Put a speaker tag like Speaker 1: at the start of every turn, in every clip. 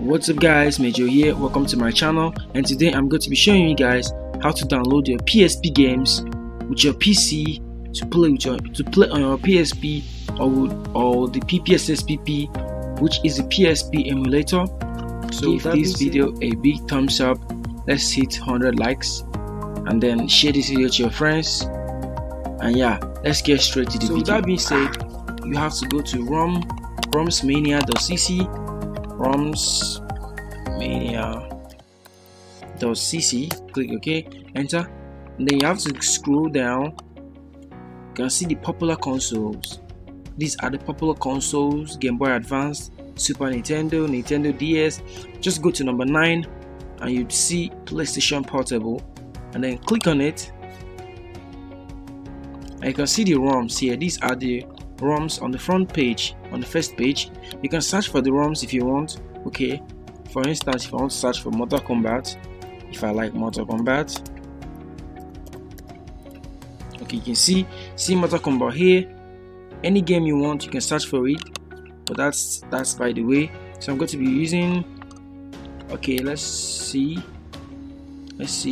Speaker 1: What's up guys, Major here, welcome to my channel, and today I'm going to be showing you guys how to download your PSP games with your PC to play on your PSP or the PPSSPP, which is a PSP emulator. So give this video a big thumbs up, let's hit 100 likes, and then share this video to your friends, and yeah, let's get straight to the video. So that being said, you have to go to romsmania.cc, romsmania.cc, click OK, enter, and then you have to scroll down. You can see the popular consoles. These are the popular consoles: Game Boy Advance, Super Nintendo, Nintendo DS. Just go to number 9 and you'd see PlayStation Portable, and then click on it, and you can see the ROMs here. These are the ROMs on the front page, on the first page. You can search for the ROMs if you want. Okay, for instance, if I want to search for Mortal Kombat, if I like Mortal Kombat, okay, you can see Mortal Kombat here. Any game you want, you can search for it, but that's by the way. So I'm going to be using, okay, let's see this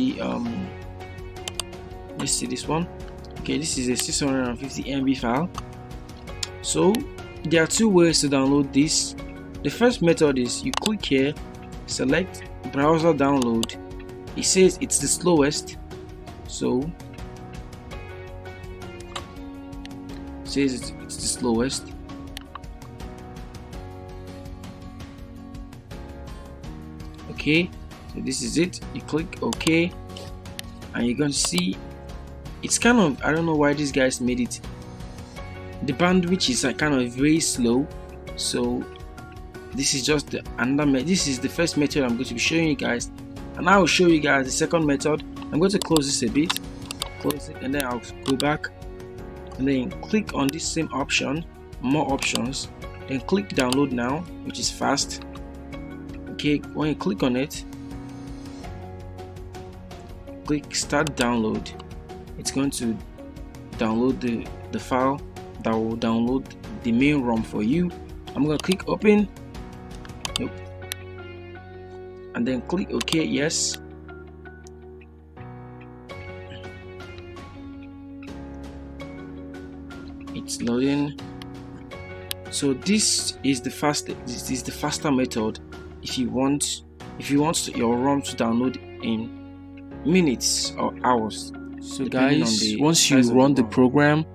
Speaker 1: one. Okay, this is a 650 MB file. So there are two ways to download this. The first method is you click here, select browser download. It says it's the slowest, so it says it's the slowest. Okay, so this is it. You click OK, and you're going to see it's kind of, I don't know why these guys made it, the bandwidth is kind of very slow. So this is just this is the first method I'm going to be showing you guys, and I will show you guys the second method. I'm going to close this a bit, close it, and then I'll go back, and then click on this same option, more options, then click download now, which is fast. Okay, when you click on it, click start download. It's going to download the file that will download the main ROM for you. I'm going to click open. Nope. And then click OK. Yes. It's loading. So this is the faster method if you want your ROM to download in minutes or hours. So guys, once you run the program,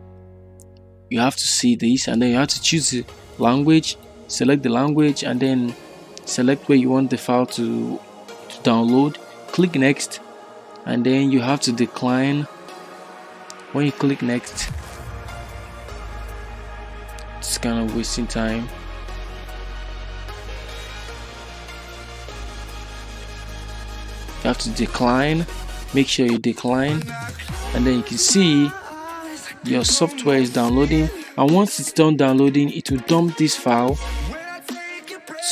Speaker 1: you have to see this, and then you have to choose the language, select the language, and then select where you want the file to download. Click next, and then you have to decline. When you click next, it's kind of wasting time. You have to decline. Make sure you decline, and then you can see your software is downloading, and once it's done downloading, it will dump this file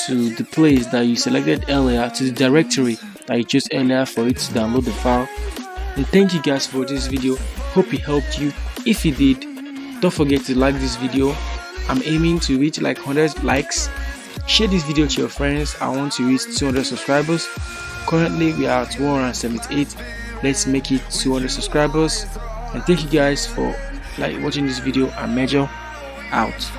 Speaker 1: to the place that you selected earlier, to the directory that you chose earlier for it to download the file. And thank you guys for this video. Hope it helped you. If it did, don't forget to like this video. I'm aiming to reach like 100 likes. Share this video to your friends. I want to reach 200 subscribers. Currently we are at 178. Let's make it 200 subscribers. And thank you guys for watching this video. I'm Major, out.